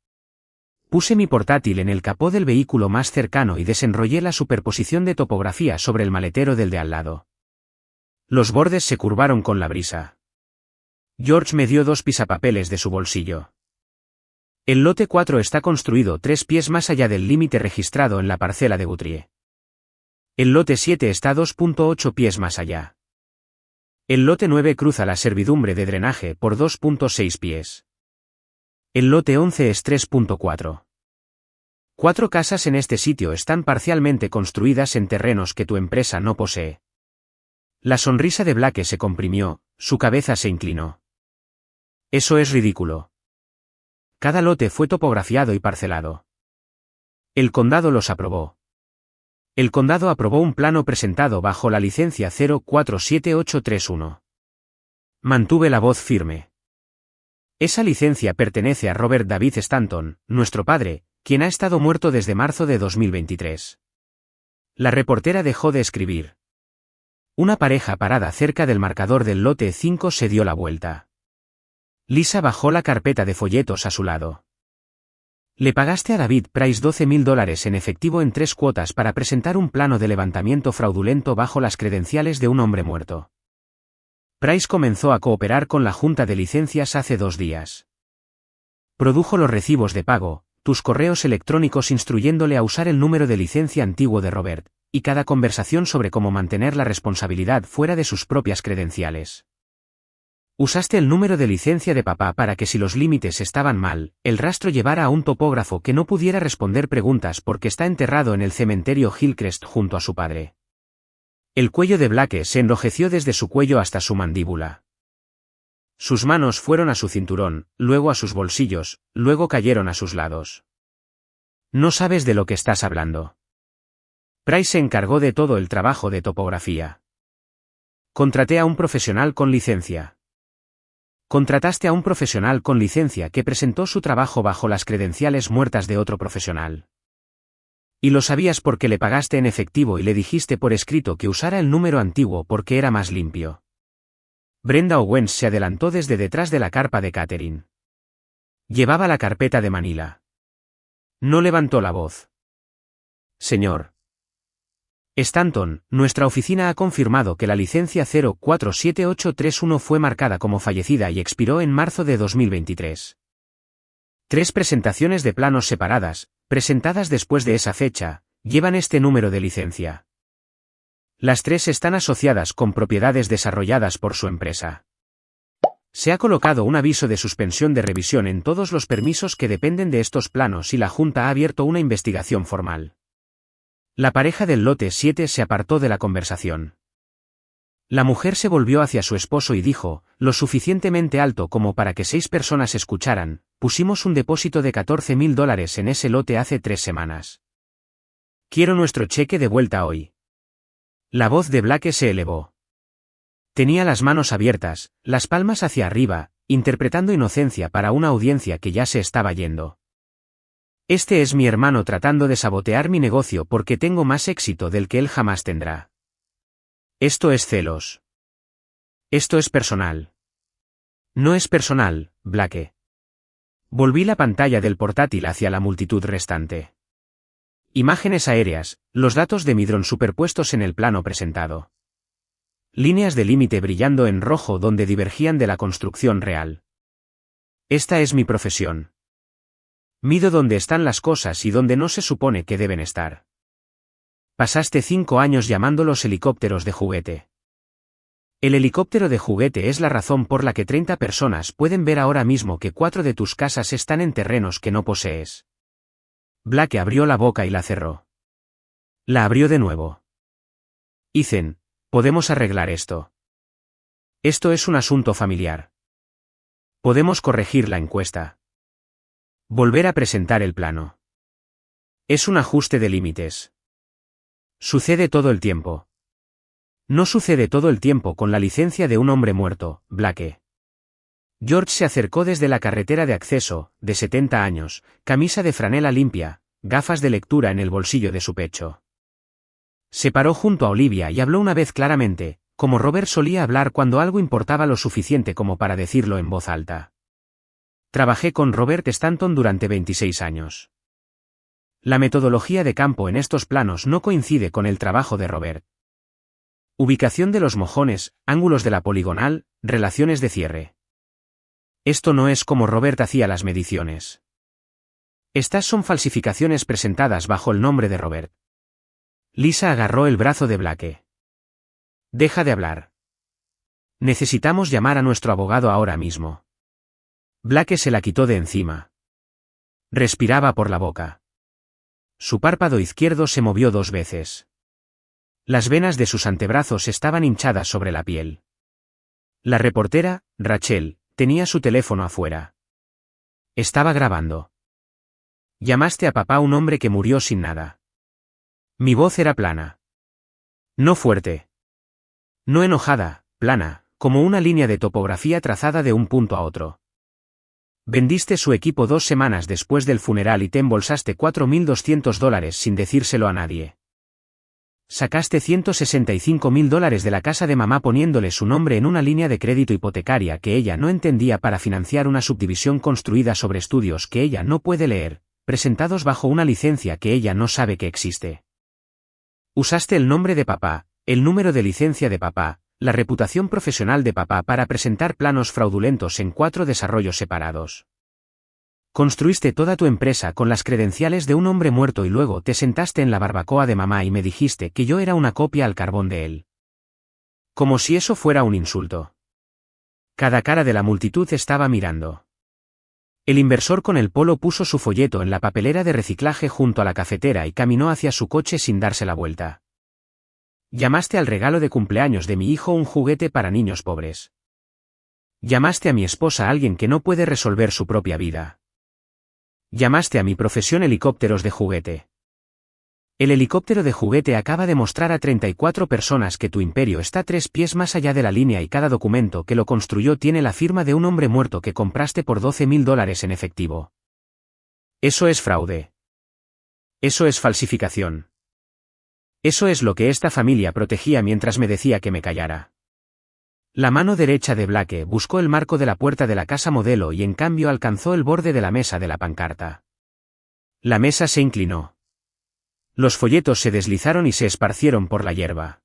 Puse mi portátil en el capó del vehículo más cercano y desenrollé la superposición de topografía sobre el maletero del de al lado. Los bordes se curvaron con la brisa. George me dio 2 pisapapeles de su bolsillo. El lote 4 está construido 3 pies más allá del límite registrado en la parcela de Guthrie. El lote 7 está 2.8 pies más allá. El lote 9 cruza la servidumbre de drenaje por 2.6 pies. El lote 11 es 3.4. 4 casas en este sitio están parcialmente construidas en terrenos que tu empresa no posee. La sonrisa de Blake se comprimió, su cabeza se inclinó. Eso es ridículo. Cada lote fue topografiado y parcelado. El condado los aprobó. El condado aprobó un plano presentado bajo la licencia 047831. Mantuve la voz firme. Esa licencia pertenece a Robert David Stanton, nuestro padre, quien ha estado muerto desde marzo de 2023. La reportera dejó de escribir. Una pareja parada cerca del marcador del lote 5 se dio la vuelta. Lisa bajó la carpeta de folletos a su lado. Le pagaste a David Price $12,000 en efectivo en 3 cuotas para presentar un plano de levantamiento fraudulento bajo las credenciales de un hombre muerto. Price comenzó a cooperar con la Junta de Licencias hace 2 días. Produjo los recibos de pago, tus correos electrónicos instruyéndole a usar el número de licencia antiguo de Robert, y cada conversación sobre cómo mantener la responsabilidad fuera de sus propias credenciales. Usaste el número de licencia de papá para que si los límites estaban mal, el rastro llevara a un topógrafo que no pudiera responder preguntas porque está enterrado en el cementerio Hillcrest junto a su padre. El cuello de Blake se enrojeció desde su cuello hasta su mandíbula. Sus manos fueron a su cinturón, luego a sus bolsillos, luego cayeron a sus lados. No sabes de lo que estás hablando. Price se encargó de todo el trabajo de topografía. Contraté a un profesional con licencia. Contrataste a un profesional con licencia que presentó su trabajo bajo las credenciales muertas de otro profesional. Y lo sabías porque le pagaste en efectivo y le dijiste por escrito que usara el número antiguo porque era más limpio. Brenda Owens se adelantó desde detrás de la carpa de catering. Llevaba la carpeta de Manila. No levantó la voz. Señor. Stanton, nuestra oficina ha confirmado que la licencia 047831 fue marcada como fallecida y expiró en marzo de 2023. 3 presentaciones de planos separadas, presentadas después de esa fecha, llevan este número de licencia. Las 3 están asociadas con propiedades desarrolladas por su empresa. Se ha colocado un aviso de suspensión de revisión en todos los permisos que dependen de estos planos y la Junta ha abierto una investigación formal. La pareja del lote 7 se apartó de la conversación. La mujer se volvió hacia su esposo y dijo, lo suficientemente alto como para que 6 personas escucharan, pusimos un depósito de $14,000 en ese lote hace 3 semanas. Quiero nuestro cheque de vuelta hoy. La voz de Blake se elevó. Tenía las manos abiertas, las palmas hacia arriba, interpretando inocencia para una audiencia que ya se estaba yendo. Este es mi hermano tratando de sabotear mi negocio porque tengo más éxito del que él jamás tendrá. Esto es celos. Esto es personal. No es personal, Blake. Volví la pantalla del portátil hacia la multitud restante. Imágenes aéreas, los datos de Midron superpuestos en el plano presentado. Líneas de límite brillando en rojo donde divergían de la construcción real. Esta es mi profesión. Mido dónde están las cosas y donde no se supone que deben estar. Pasaste 5 años llamándolos helicópteros de juguete. El helicóptero de juguete es la razón por la que 30 personas pueden ver ahora mismo que 4 de tus casas están en terrenos que no posees. Blake abrió la boca y la cerró. La abrió de nuevo. Ethan, podemos arreglar esto. Esto es un asunto familiar. Podemos corregir la encuesta. Volver a presentar el plano. Es un ajuste de límites. Sucede todo el tiempo. No sucede todo el tiempo con la licencia de un hombre muerto, Blake. George se acercó desde la carretera de acceso, de 70 años, camisa de franela limpia, gafas de lectura en el bolsillo de su pecho. Se paró junto a Olivia y habló una vez claramente, como Robert solía hablar cuando algo importaba lo suficiente como para decirlo en voz alta. Trabajé con Robert Stanton durante 26 años. La metodología de campo en estos planos no coincide con el trabajo de Robert. Ubicación de los mojones, ángulos de la poligonal, relaciones de cierre. Esto no es como Robert hacía las mediciones. Estas son falsificaciones presentadas bajo el nombre de Robert. Lisa agarró el brazo de Blake. Deja de hablar. Necesitamos llamar a nuestro abogado ahora mismo. Blake se la quitó de encima. Respiraba por la boca. Su párpado izquierdo se movió 2 veces. Las venas de sus antebrazos estaban hinchadas sobre la piel. La reportera, Rachel, tenía su teléfono afuera. Estaba grabando. Llamaste a papá un hombre que murió sin nada. Mi voz era plana. No fuerte. No enojada, plana, como una línea de topografía trazada de un punto a otro. Vendiste su equipo 2 semanas después del funeral y te embolsaste $4,200 sin decírselo a nadie. Sacaste $165,000 de la casa de mamá poniéndole su nombre en una línea de crédito hipotecaria que ella no entendía para financiar una subdivisión construida sobre estudios que ella no puede leer, presentados bajo una licencia que ella no sabe que existe. Usaste el nombre de papá, el número de licencia de papá, la reputación profesional de papá para presentar planos fraudulentos en 4 desarrollos separados. Construiste toda tu empresa con las credenciales de un hombre muerto y luego te sentaste en la barbacoa de mamá y me dijiste que yo era una copia al carbón de él. Como si eso fuera un insulto. Cada cara de la multitud estaba mirando. El inversor con el polo puso su folleto en la papelera de reciclaje junto a la cafetera y caminó hacia su coche sin darse la vuelta. Llamaste al regalo de cumpleaños de mi hijo un juguete para niños pobres. Llamaste a mi esposa alguien que no puede resolver su propia vida. Llamaste a mi profesión helicópteros de juguete. El helicóptero de juguete acaba de mostrar a 34 personas que tu imperio está 3 pies más allá de la línea y cada documento que lo construyó tiene la firma de un hombre muerto que compraste por $12,000 en efectivo. Eso es fraude. Eso es falsificación. Eso es lo que esta familia protegía mientras me decía que me callara. La mano derecha de Blake buscó el marco de la puerta de la casa modelo y en cambio alcanzó el borde de la mesa de la pancarta. La mesa se inclinó. Los folletos se deslizaron y se esparcieron por la hierba.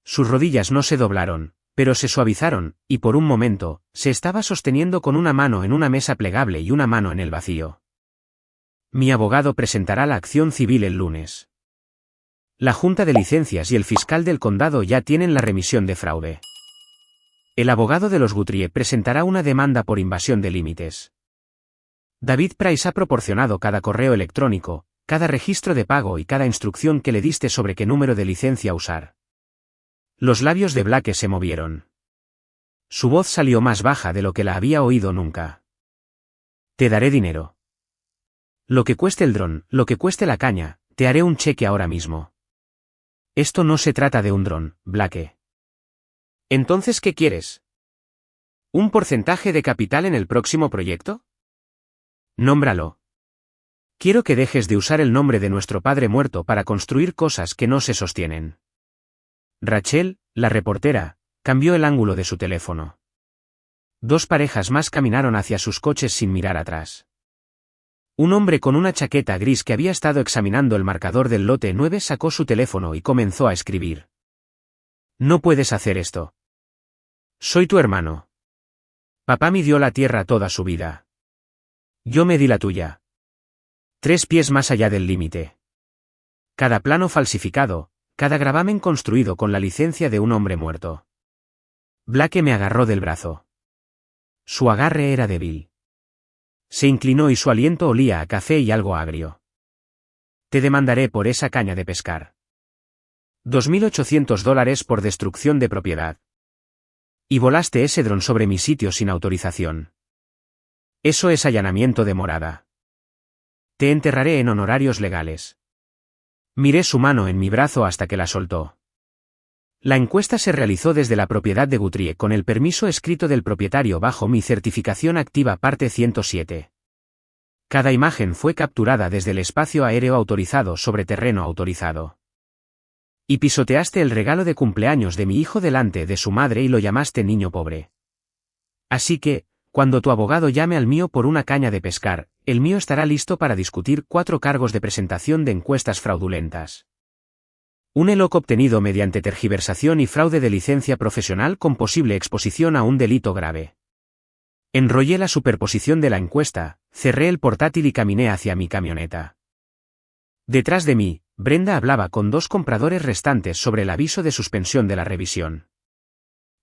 Sus rodillas no se doblaron, pero se suavizaron, y por un momento, se estaba sosteniendo con una mano en una mesa plegable y una mano en el vacío. Mi abogado presentará la acción civil el lunes. La Junta de Licencias y el fiscal del condado ya tienen la remisión de fraude. El abogado de los Guthrie presentará una demanda por invasión de límites. David Price ha proporcionado cada correo electrónico, cada registro de pago y cada instrucción que le diste sobre qué número de licencia usar. Los labios de Blake se movieron. Su voz salió más baja de lo que la había oído nunca. Te daré dinero. Lo que cueste el dron, lo que cueste la caña, te haré un cheque ahora mismo. Esto no se trata de un dron, Blake. ¿Entonces qué quieres? ¿Un porcentaje de capital en el próximo proyecto? Nómbralo. Quiero que dejes de usar el nombre de nuestro padre muerto para construir cosas que no se sostienen. Rachel, la reportera, cambió el ángulo de su teléfono. Dos parejas más caminaron hacia sus coches sin mirar atrás. Un hombre con una chaqueta gris que había estado examinando el marcador del lote 9 sacó su teléfono y comenzó a escribir. No puedes hacer esto. Soy tu hermano. Papá midió la tierra toda su vida. Yo medí la tuya. 3 pies más allá del límite. Cada plano falsificado, cada gravamen construido con la licencia de un hombre muerto. Blake me agarró del brazo. Su agarre era débil. Se inclinó y su aliento olía a café y algo agrio. Te demandaré por esa caña de pescar. $2.800 por destrucción de propiedad. Y volaste ese dron sobre mi sitio sin autorización. Eso es allanamiento de morada. Te enterraré en honorarios legales. Miré su mano en mi brazo hasta que la soltó. La encuesta se realizó desde la propiedad de Guthrie con el permiso escrito del propietario bajo mi certificación activa parte 107. Cada imagen fue capturada desde el espacio aéreo autorizado sobre terreno autorizado. Y pisoteaste el regalo de cumpleaños de mi hijo delante de su madre y lo llamaste niño pobre. Así que, cuando tu abogado llame al mío por una caña de pescar, el mío estará listo para discutir 4 cargos de presentación de encuestas fraudulentas. Un ELOC obtenido mediante tergiversación y fraude de licencia profesional con posible exposición a un delito grave. Enrollé la superposición de la encuesta, cerré el portátil y caminé hacia mi camioneta. Detrás de mí, Brenda hablaba con 2 compradores restantes sobre el aviso de suspensión de la revisión.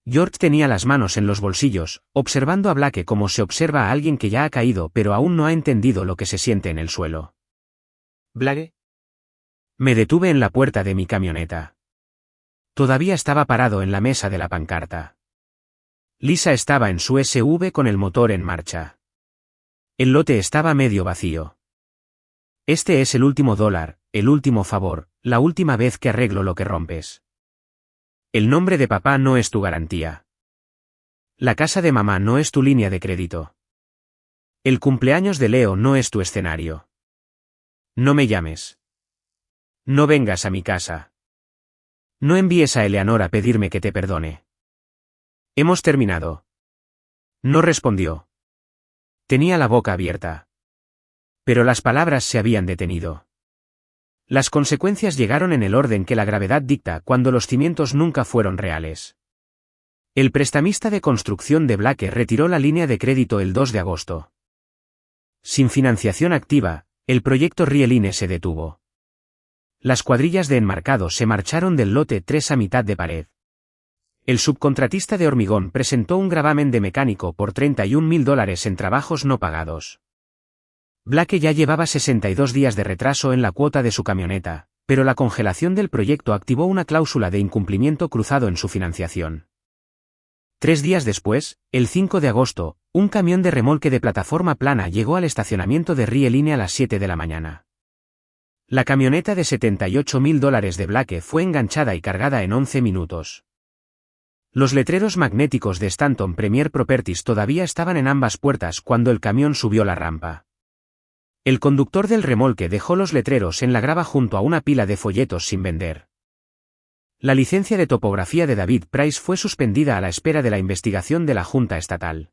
George tenía las manos en los bolsillos, observando a Blake como se observa a alguien que ya ha caído pero aún no ha entendido lo que se siente en el suelo. ¿Blake? Me detuve en la puerta de mi camioneta. Todavía estaba parado en la mesa de la pancarta. Lisa estaba en su SUV con el motor en marcha. El lote estaba medio vacío. Este es el último dólar, el último favor, la última vez que arreglo lo que rompes. El nombre de papá no es tu garantía. La casa de mamá no es tu línea de crédito. El cumpleaños de Leo no es tu escenario. No me llames. No vengas a mi casa. No envíes a Eleanor a pedirme que te perdone. Hemos terminado. No respondió. Tenía la boca abierta. Pero las palabras se habían detenido. Las consecuencias llegaron en el orden que la gravedad dicta cuando los cimientos nunca fueron reales. El prestamista de construcción de Blake retiró la línea de crédito el 2 de agosto. Sin financiación activa, el proyecto Rieline se detuvo. Las cuadrillas de enmarcado se marcharon del lote 3 a mitad de pared. El subcontratista de hormigón presentó un gravamen de mecánico por $31.000 en trabajos no pagados. Blake ya llevaba 62 días de retraso en la cuota de su camioneta, pero la congelación del proyecto activó una cláusula de incumplimiento cruzado en su financiación. 3 días después, el 5 de agosto, un camión de remolque de plataforma plana llegó al estacionamiento de Rieline a las 7 de la mañana. La camioneta de $78.000 de Blake fue enganchada y cargada en 11 minutos. Los letreros magnéticos de Stanton Premier Properties todavía estaban en ambas puertas cuando el camión subió la rampa. El conductor del remolque dejó los letreros en la grava junto a una pila de folletos sin vender. La licencia de topografía de David Price fue suspendida a la espera de la investigación de la Junta Estatal.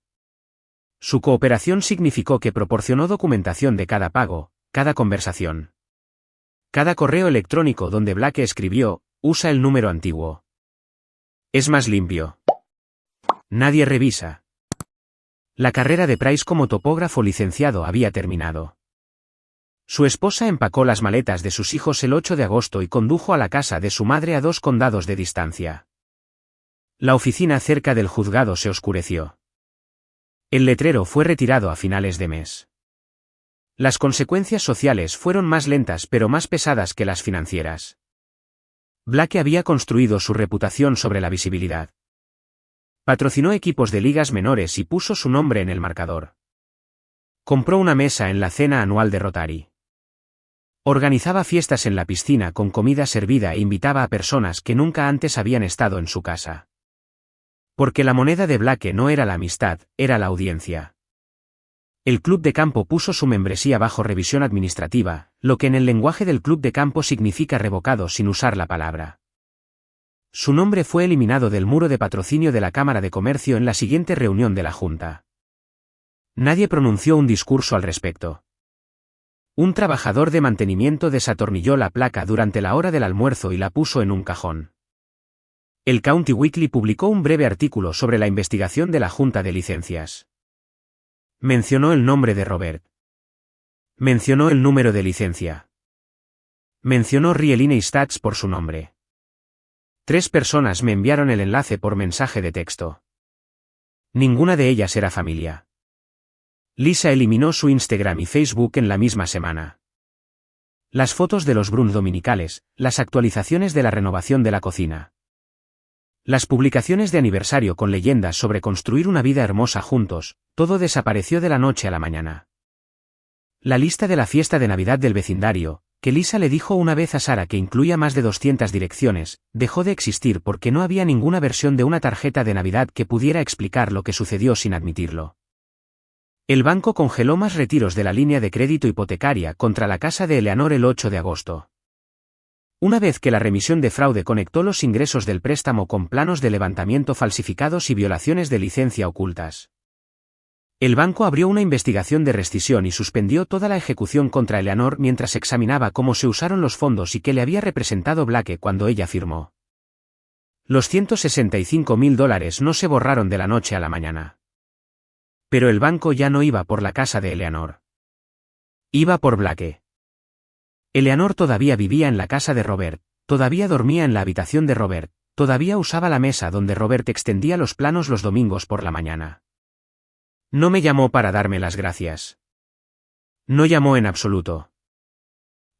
Su cooperación significó que proporcionó documentación de cada pago, cada conversación. Cada correo electrónico donde Blake escribió, usa el número antiguo. Es más limpio. Nadie revisa. La carrera de Price como topógrafo licenciado había terminado. Su esposa empacó las maletas de sus hijos el 8 de agosto y condujo a la casa de su madre a 2 condados de distancia. La oficina cerca del juzgado se oscureció. El letrero fue retirado a finales de mes. Las consecuencias sociales fueron más lentas pero más pesadas que las financieras. Blake había construido su reputación sobre la visibilidad. Patrocinó equipos de ligas menores y puso su nombre en el marcador. Compró una mesa en la cena anual de Rotary. Organizaba fiestas en la piscina con comida servida e invitaba a personas que nunca antes habían estado en su casa. Porque la moneda de Blake no era la amistad, era la audiencia. El club de campo puso su membresía bajo revisión administrativa, lo que en el lenguaje del club de campo significa revocado sin usar la palabra. Su nombre fue eliminado del muro de patrocinio de la Cámara de Comercio en la siguiente reunión de la Junta. Nadie pronunció un discurso al respecto. Un trabajador de mantenimiento desatornilló la placa durante la hora del almuerzo y la puso en un cajón. El County Weekly publicó un breve artículo sobre la investigación de la Junta de Licencias. Mencionó el nombre de Robert. Mencionó el número de licencia. Mencionó Rieline Stats por su nombre. 3 personas me enviaron el enlace por mensaje de texto. Ninguna de ellas era familia. Lisa eliminó su Instagram y Facebook en la misma semana. Las fotos de los brunch dominicales, las actualizaciones de la renovación de la cocina. Las publicaciones de aniversario con leyendas sobre construir una vida hermosa juntos, todo desapareció de la noche a la mañana. La lista de la fiesta de Navidad del vecindario, que Lisa le dijo una vez a Sara que incluía más de 200 direcciones, dejó de existir porque no había ninguna versión de una tarjeta de Navidad que pudiera explicar lo que sucedió sin admitirlo. El banco congeló más retiros de la línea de crédito hipotecaria contra la casa de Eleanor el 8 de agosto. Una vez que la remisión de fraude conectó los ingresos del préstamo con planos de levantamiento falsificados y violaciones de licencia ocultas. El banco abrió una investigación de rescisión y suspendió toda la ejecución contra Eleanor mientras examinaba cómo se usaron los fondos y qué le había representado Blake cuando ella firmó. Los $165.000 no se borraron de la noche a la mañana. Pero el banco ya no iba por la casa de Eleanor. Iba por Blake. Eleanor todavía vivía en la casa de Robert, todavía dormía en la habitación de Robert, todavía usaba la mesa donde Robert extendía los planos los domingos por la mañana. No me llamó para darme las gracias. No llamó en absoluto.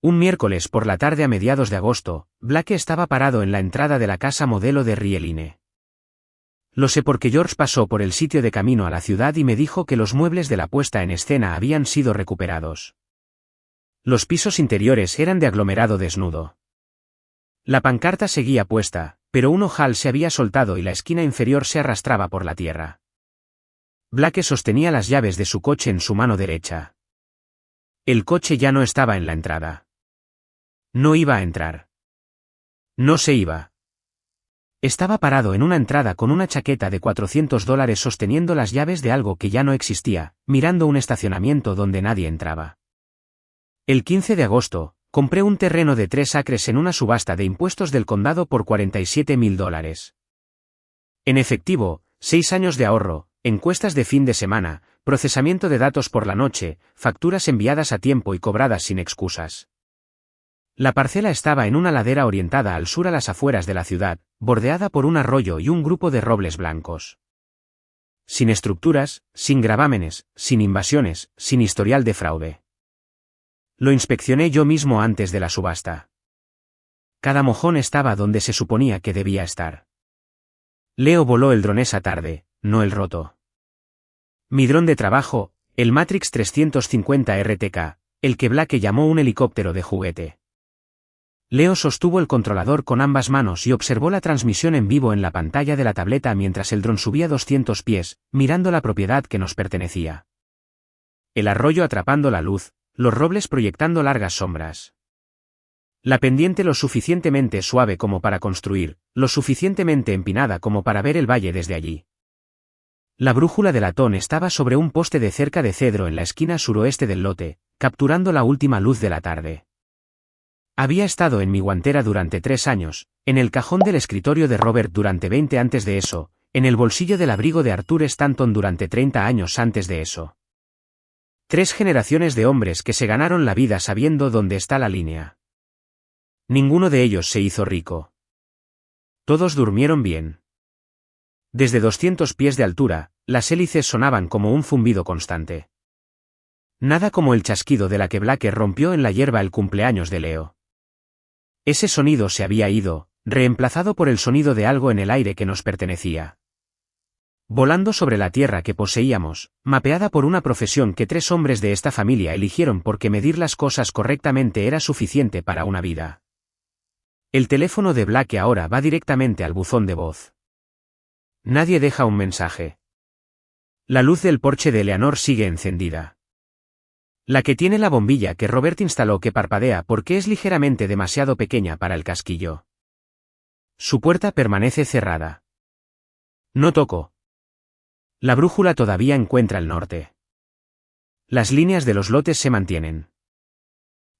Un miércoles por la tarde a mediados de agosto, Blake estaba parado en la entrada de la casa modelo de Rieline. Lo sé porque George pasó por el sitio de camino a la ciudad y me dijo que los muebles de la puesta en escena habían sido recuperados. Los pisos interiores eran de aglomerado desnudo. La pancarta seguía puesta, pero un ojal se había soltado y la esquina inferior se arrastraba por la tierra. Blake sostenía las llaves de su coche en su mano derecha. El coche ya no estaba en la entrada. No iba a entrar. No se iba. Estaba parado en una entrada con una chaqueta de $400 sosteniendo las llaves de algo que ya no existía, mirando un estacionamiento donde nadie entraba. El 15 de agosto, compré un terreno de 3 acres en una subasta de impuestos del condado por $47.000. En efectivo, 6 años de ahorro, encuestas de fin de semana, procesamiento de datos por la noche, facturas enviadas a tiempo y cobradas sin excusas. La parcela estaba en una ladera orientada al sur a las afueras de la ciudad, bordeada por un arroyo y un grupo de robles blancos. Sin estructuras, sin gravámenes, sin invasiones, sin historial de fraude. Lo inspeccioné yo mismo antes de la subasta. Cada mojón estaba donde se suponía que debía estar. Leo voló el dron esa tarde, no el roto. Mi dron de trabajo, el Matrix 350 RTK, el que Blake llamó un helicóptero de juguete. Leo sostuvo el controlador con ambas manos y observó la transmisión en vivo en la pantalla de la tableta mientras el dron subía 200 pies, mirando la propiedad que nos pertenecía. El arroyo atrapando la luz, los robles proyectando largas sombras. La pendiente lo suficientemente suave como para construir, lo suficientemente empinada como para ver el valle desde allí. La brújula de latón estaba sobre un poste de cerca de cedro en la esquina suroeste del lote, capturando la última luz de la tarde. Había estado en mi guantera durante 3 años, en el cajón del escritorio de Robert durante 20 antes de eso, en el bolsillo del abrigo de Arthur Stanton durante 30 años antes de eso. 3 generaciones de hombres que se ganaron la vida sabiendo dónde está la línea. Ninguno de ellos se hizo rico. Todos durmieron bien. Desde 200 pies de altura, las hélices sonaban como un zumbido constante. Nada como el chasquido de la que Blake rompió en la hierba el cumpleaños de Leo. Ese sonido se había ido, reemplazado por el sonido de algo en el aire que nos pertenecía. Volando sobre la tierra que poseíamos, mapeada por una profesión que 3 hombres de esta familia eligieron porque medir las cosas correctamente era suficiente para una vida. El teléfono de Blake ahora va directamente al buzón de voz. Nadie deja un mensaje. La luz del porche de Eleanor sigue encendida. La que tiene la bombilla que Robert instaló que parpadea porque es ligeramente demasiado pequeña para el casquillo. Su puerta permanece cerrada. No toco. La brújula todavía encuentra el norte. Las líneas de los lotes se mantienen.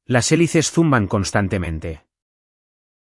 Las hélices zumban constantemente.